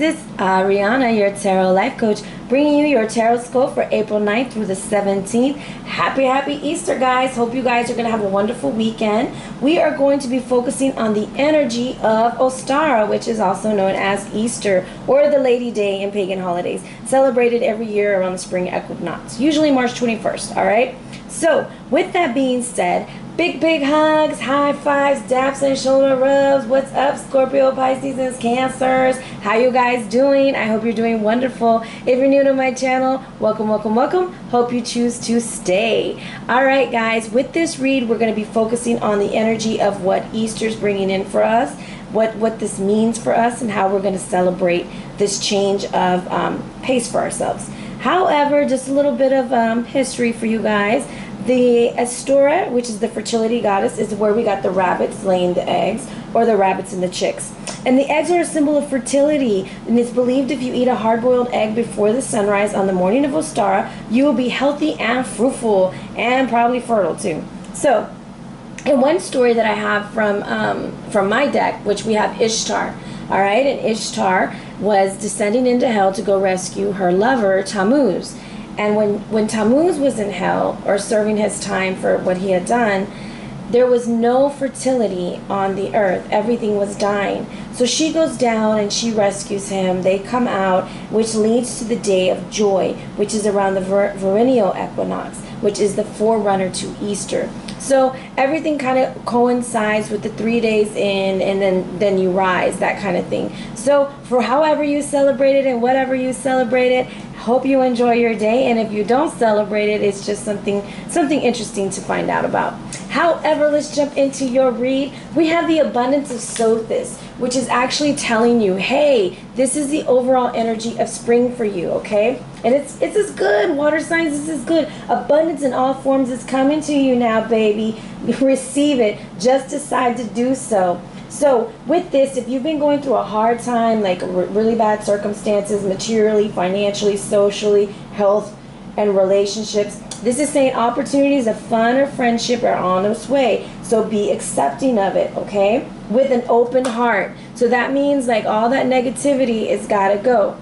is Arhinna, your tarot life coach, bringing you your tarot scope for April 9th through the 17th. Happy Easter, guys. Hope you guys are going to have a wonderful weekend. We are going to be focusing on the energy of Ostara, which is also known as Easter, or the Lady Day in pagan holidays, celebrated every year around the spring equinox, usually March 21st, all right? So, with that being said, big hugs, high fives, daps and shoulder rubs. What's up, Scorpio, Pisces, and Cancers? How you guys doing? I hope you're doing wonderful. If you're new to my channel, welcome. Hope you choose to stay. All right, guys, with this read, we're going to be focusing on the energy of what Easter's bringing in for us, what this means for us, and how we're going to celebrate this change of pace for ourselves. However, just a little bit of history for you guys. The Astora, which is the fertility goddess, is where we got the rabbits laying the eggs, or the rabbits and the chicks. And the eggs are a symbol of fertility, and it's believed if you eat a hard-boiled egg before the sunrise on the morning of Ostara, you will be healthy and fruitful, and probably fertile too. So, in one story that I have from my deck, which we have Ishtar, all right, and Ishtar was descending into hell to go rescue her lover, Tammuz. And when Tammuz was in hell, or serving his time for what he had done, there was no fertility on the earth. Everything was dying. So she goes down and she rescues him. They come out, which leads to the day of joy, which is around the vernal equinox, which is the forerunner to Easter. So everything kind of coincides with the 3 days in, and then you rise, that kind of thing. So for however you celebrate it and whatever you celebrate it, hope you enjoy your day. And if you don't celebrate it, it's just something interesting to find out about. However, let's jump into your read. We have the abundance of Sothis, which is actually telling you, hey, this is the overall energy of spring for you, okay? And it's as good. Water signs, this is good. Abundance in all forms is coming to you now, baby. Receive it. Just decide to do so. So with this, if you've been going through a hard time, like really bad circumstances, materially, financially, socially, health, and relationships, this is saying opportunities of fun or friendship are on its way. So be accepting of it, okay? With an open heart. So that means like all that negativity is gotta go.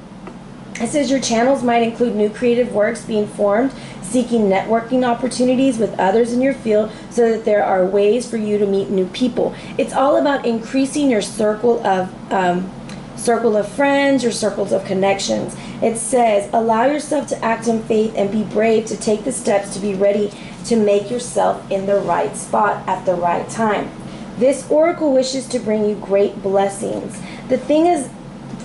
It says your channels might include new creative works being formed, seeking networking opportunities with others in your field so that there are ways for you to meet new people. It's all about increasing your circle of friends, your circles of connections. It says, allow yourself to act in faith and be brave to take the steps to be ready to make yourself in the right spot at the right time. This oracle wishes to bring you great blessings. The thing is,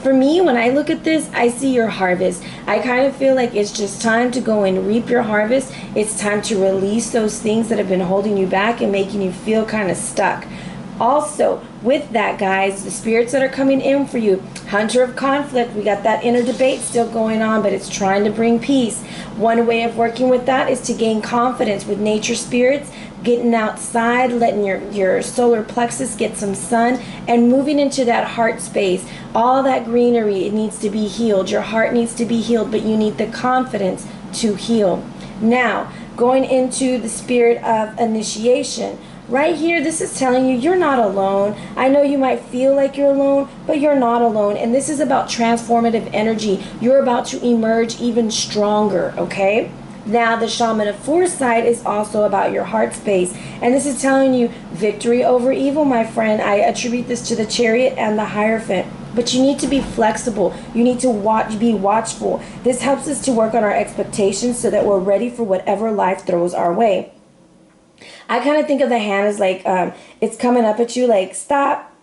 for me, when I look at this, I see your harvest. I kind of feel like it's just time to go and reap your harvest. It's time to release those things that have been holding you back and making you feel kind of stuck. Also, with that, guys, the spirits that are coming in for you, Hunter of Conflict, we got that inner debate still going on, but it's trying to bring peace. One way of working with that is to gain confidence with nature spirits, getting outside, letting your solar plexus get some sun, and moving into that heart space. All that greenery, it needs to be healed. Your heart needs to be healed, but you need the confidence to heal. Now, going into the spirit of initiation. Right here, this is telling you you're not alone. I know you might feel like you're alone, but you're not alone. And this is about transformative energy. You're about to emerge even stronger, okay? Now, the Shaman of Foresight is also about your heart space. And this is telling you victory over evil, my friend. I attribute this to the Chariot and the Hierophant. But you need to be flexible. You need to be watchful. This helps us to work on our expectations so that we're ready for whatever life throws our way. I kind of think of the hand as like it's coming up at you like, stop,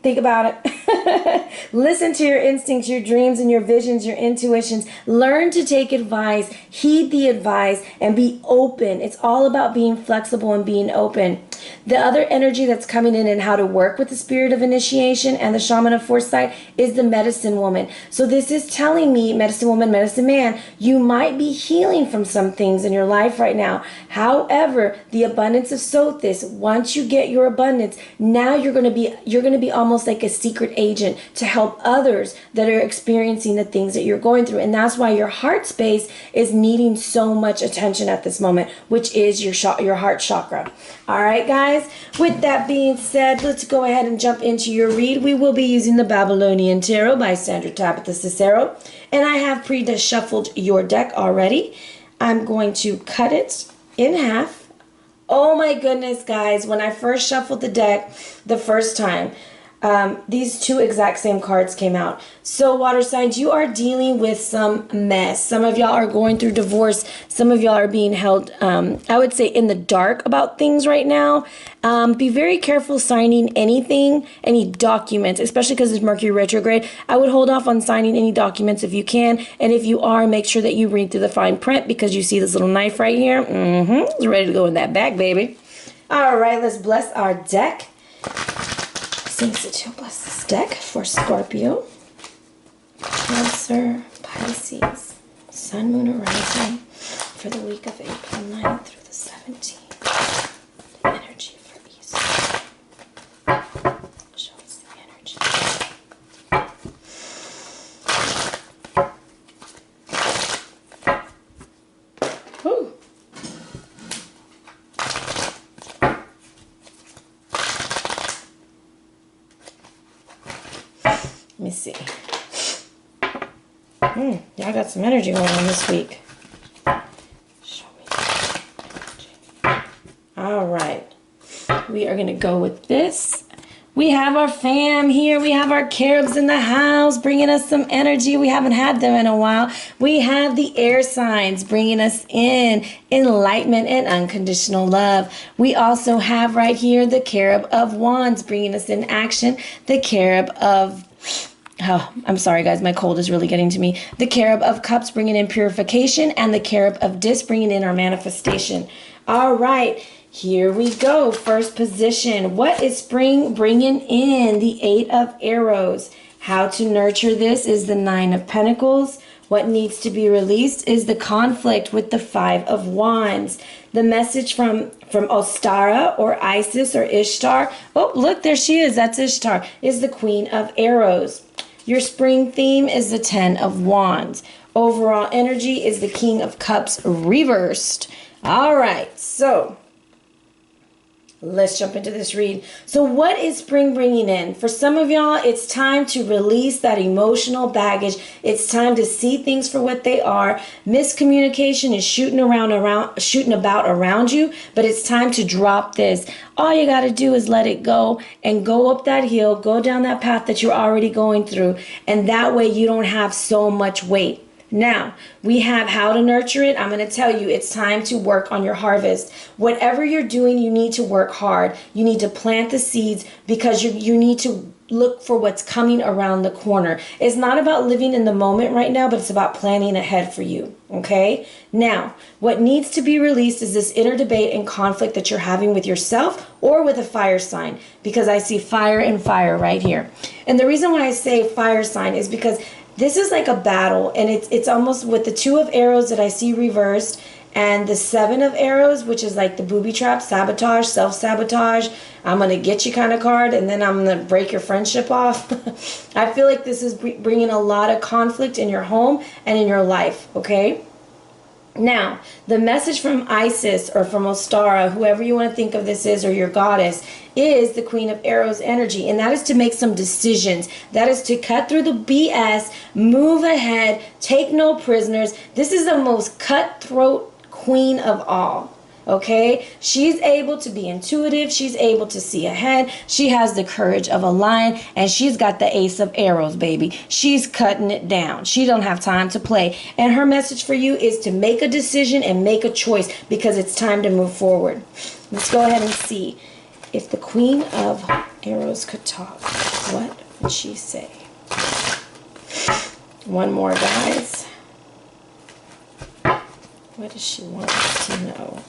think about it. Listen to your instincts, your dreams, and your visions, your intuitions. Learn to take advice, heed the advice, and be open. It's all about being flexible and being open. The other energy that's coming in and how to work with the spirit of initiation and the Shaman of Foresight is the medicine woman. So this is telling me, medicine woman, medicine man, you might be healing from some things in your life right now. However, the abundance of Sothis, once you get your abundance, now you're going to be almost like a secret agent to help others that are experiencing the things that you're going through. And that's why your heart space is needing so much attention at this moment, which is your heart chakra. All right, right, guys. With that being said, let's go ahead and jump into your read. We will be using the Babylonian Tarot by Sandra, Tabatha, Cicero. And I have pre-shuffled your deck already. I'm going to cut it in half. Oh my goodness, guys. When I first shuffled the deck the first time, these two exact same cards came out. So water signs, you are dealing with some mess. Some of y'all are going through divorce. Some of y'all are being held, I would say, in the dark about things right now. Be very careful signing anything, any documents, especially because it's Mercury retrograde. I would hold off on signing any documents if you can. And if you are, make sure that you read through the fine print, because you see this little knife right here. It's ready to go in that bag, baby. All right, let's bless our deck. Saints to bless this deck for Scorpio, Cancer, Pisces, Sun, Moon, or Rising for the week of April 9th through the 17th. The energy for Easter. Show us the energy. Whew. Let me see. Y'all got some energy going on this week. Show me the energy. All right. We are going to go with this. We have our fam here. We have our caribs in the house bringing us some energy. We haven't had them in a while. We have the air signs bringing us in enlightenment and unconditional love. We also have right here the Carib of Wands bringing us in action. The Carib of... Oh, I'm sorry, guys. My cold is really getting to me. The Carib of Cups bringing in purification, and the Carib of Disc bringing in our manifestation. All right, here we go. First position. What is spring bringing in? The 8 of Arrows. How to nurture this is the 9 of Pentacles. What needs to be released is the conflict with the 5 of Wands. The message from Ostara or Isis or Ishtar. Oh, look, there she is. That's Ishtar. Is the Queen of Arrows. Your spring theme is the 10 of Wands. Overall energy is the King of Cups reversed. All right, so let's jump into this read. So what is spring bringing in? For some of y'all, it's time to release that emotional baggage. It's time to see things for what they are. Miscommunication is shooting about around you, but it's time to drop this. All you got to do is let it go and go up that hill, go down that path that you're already going through, and that way you don't have so much weight. Now, we have how to nurture it. I'm going to tell you, it's time to work on your harvest. Whatever you're doing, you need to work hard. You need to plant the seeds, because you need to look for what's coming around the corner. It's not about living in the moment right now, but it's about planning ahead for you. Okay? Now, what needs to be released is this inner debate and conflict that you're having with yourself or with a fire sign, because I see fire and fire right here. And the reason why I say fire sign is because this is like a battle, and it's almost with the 2 of Arrows that I see reversed, and the 7 of Arrows, which is like the booby trap, sabotage, self-sabotage, I'm going to get you kind of card, and then I'm going to break your friendship off. I feel like this is bringing a lot of conflict in your home and in your life, okay? Now, the message from Isis or from Ostara, whoever you want to think of this is, or your goddess, is the Queen of Arrows energy. And that is to make some decisions. That is to cut through the BS, move ahead, take no prisoners. This is the most cutthroat queen of all. Okay, she's able to be intuitive. She's able to see ahead. She has the courage of a lion, and she's got the Ace of Arrows, baby. She's cutting it down. She don't have time to play. And her message for you is to make a decision and make a choice, because it's time to move forward. Let's go ahead and see if the Queen of Arrows could talk. What would she say? One more, guys. What does she want us to know?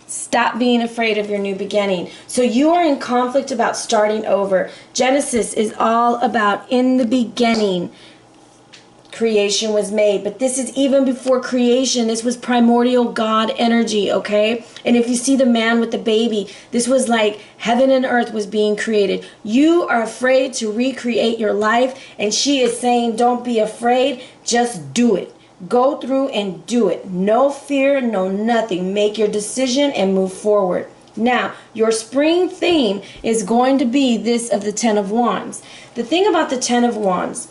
Stop being afraid of your new beginning. So you are in conflict about starting over. Genesis is all about in the beginning. Creation was made, but this is even before creation. This was primordial God energy, okay? And if you see the man with the baby, this was like heaven and earth was being created. You are afraid to recreate your life, and she is saying, don't be afraid, just do it. Go through and do it. No fear, no nothing. Make your decision and move forward. Now, your spring theme is going to be this of the Ten of Wands. The thing about the Ten of Wands,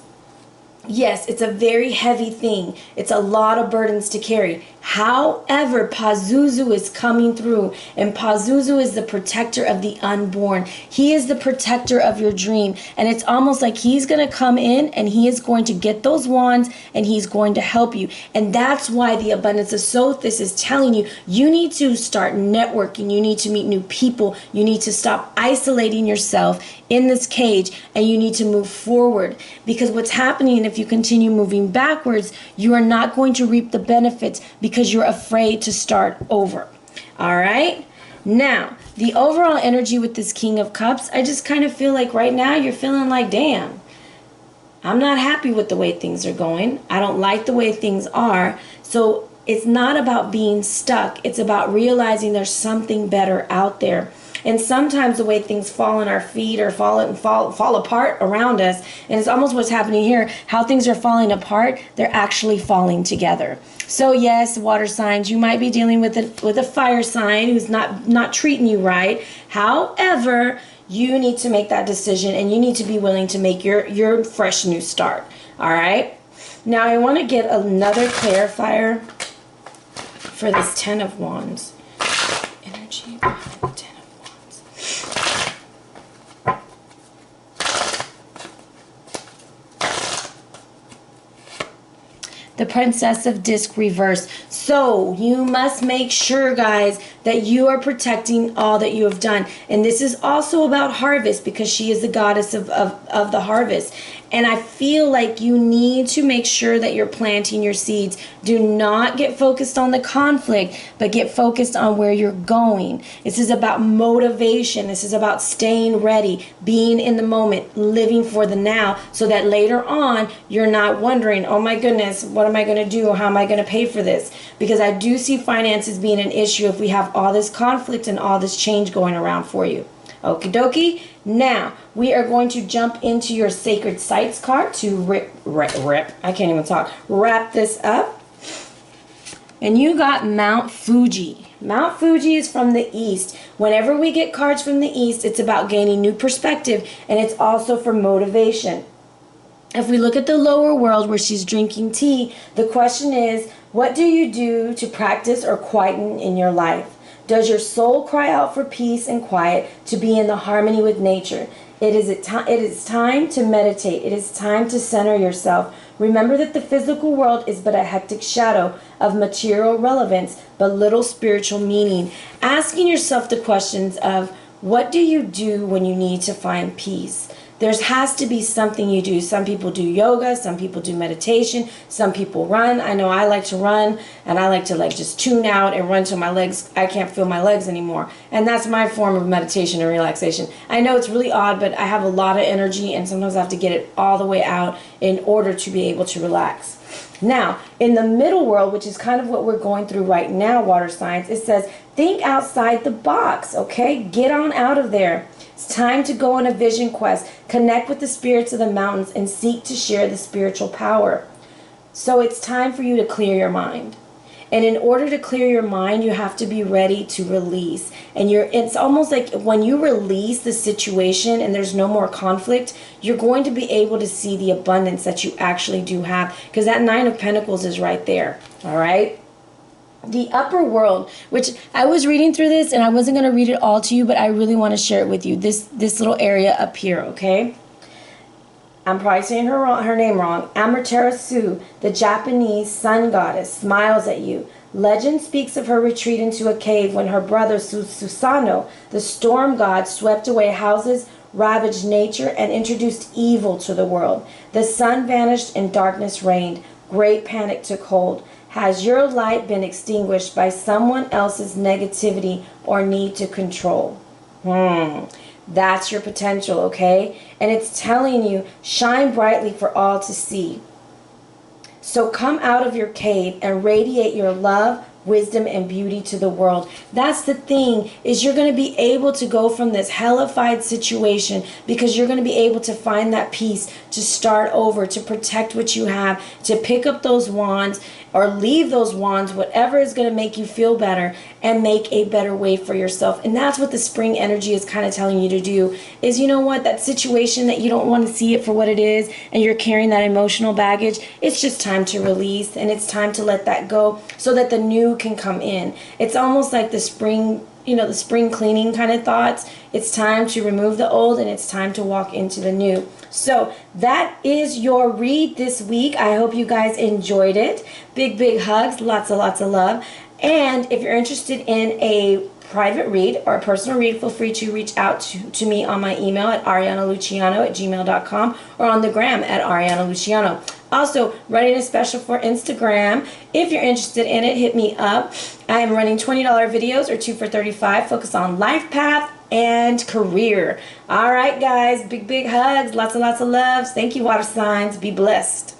yes, it's a very heavy thing. It's a lot of burdens to carry. However, Pazuzu is coming through, and Pazuzu is the protector of the unborn. He is the protector of your dream, and it's almost like he's going to come in and he is going to get those wands and he's going to help you. And that's why the abundance of Sothis is telling you, you need to start networking. You need to meet new people. You need to stop isolating yourself in this cage, and you need to move forward, because what's happening if you continue moving backwards, you are not going to reap the benefits because you're afraid to start over. All right? Now, the overall energy with this King of Cups, I just kind of feel like right now you're feeling like, damn, I'm not happy with the way things are going. I don't like the way things are. So it's not about being stuck. It's about realizing there's something better out there. And sometimes the way things fall on our feet or fall apart around us, and it's almost what's happening here, how things are falling apart, they're actually falling together. So yes, water signs, you might be dealing with a fire sign who's not treating you right. However, you need to make that decision, and you need to be willing to make your fresh new start. All right? Now I want to get another clarifier for this Ten of Wands. Energy behind the Ten of Wands. The Princess of Disc reverse. So you must make sure, guys, that you are protecting all that you have done. And this is also about harvest, because she is the goddess of the harvest. And I feel like you need to make sure that you're planting your seeds. Do not get focused on the conflict, but get focused on where you're going. This is about motivation. This is about staying ready, being in the moment, living for the now, so that later on you're not wondering, oh my goodness, what am I going to do? How am I going to pay for this? Because I do see finances being an issue if we have all this conflict and all this change going around for you. Okie dokie. Now, we are going to jump into your Sacred Sites card to I can't even talk, wrap this up. And you got Mount Fuji. Mount Fuji is from the East. Whenever we get cards from the East, it's about gaining new perspective, and it's also for motivation. If we look at the lower world where she's drinking tea, the question is, what do you do to practice or quieten in your life? Does your soul cry out for peace and quiet, to be in the harmony with nature? It is time to meditate. It is time to center yourself. Remember that the physical world is but a hectic shadow of material relevance, but little spiritual meaning. Asking yourself the questions of, what do you do when you need to find peace? There has to be something you do. Some people do yoga, some people do meditation, some people run. I know I like to run, and I like to just tune out and run till my legs, I can't feel my legs anymore. And that's my form of meditation and relaxation. I know it's really odd, but I have a lot of energy, and sometimes I have to get it all the way out in order to be able to relax. Now, in the middle world, which is kind of what we're going through right now, water signs, it says, think outside the box, okay? Get on out of there. It's time to go on a vision quest, connect with the spirits of the mountains, and seek to share the spiritual power. So it's time for you to clear your mind. And in order to clear your mind, you have to be ready to release. And it's almost like when you release the situation and there's no more conflict, you're going to be able to see the abundance that you actually do have. Because that Nine of Pentacles is right there. All right? The upper world, which I was reading through this and I wasn't going to read it all to you, but I really want to share it with you. This little area up here, okay? I'm probably saying her name wrong. Amaterasu, the Japanese sun goddess, smiles at you. Legend speaks of her retreat into a cave when her brother Susanoo, the storm god, swept away houses, ravaged nature, and introduced evil to the world. The sun vanished and darkness reigned. Great panic took hold. Has your light been extinguished by someone else's negativity or need to control? That's your potential, okay? And it's telling you, shine brightly for all to see. So come out of your cave and radiate your love, wisdom and beauty to the world. That's the thing, is you're going to be able to go from this hellified situation because you're going to be able to find that peace, to start over, to protect what you have, to pick up those wands or leave those wands, whatever is going to make you feel better and make a better way for yourself. And that's what the spring energy is kind of telling you to do, is, you know what, that situation that you don't want to see it for what it is and you're carrying that emotional baggage, it's just time to release, and it's time to let that go so that the new can come in. It's almost like the spring, the spring cleaning kind of thoughts. It's time to remove the old and it's time to walk into the new. So that is your read this week. I hope you guys enjoyed it. Big hugs, lots of love. And if you're interested in a private read or a personal read, feel free to reach out to me on my email at arianaluciano@gmail.com or on the gram at arianaluciano. Also, running a special for Instagram. If you're interested in it, hit me up. I am running $20 videos or 2 for $35. Focus on life path and career. All right, guys. Big hugs. Lots of loves. Thank you, water signs. Be blessed.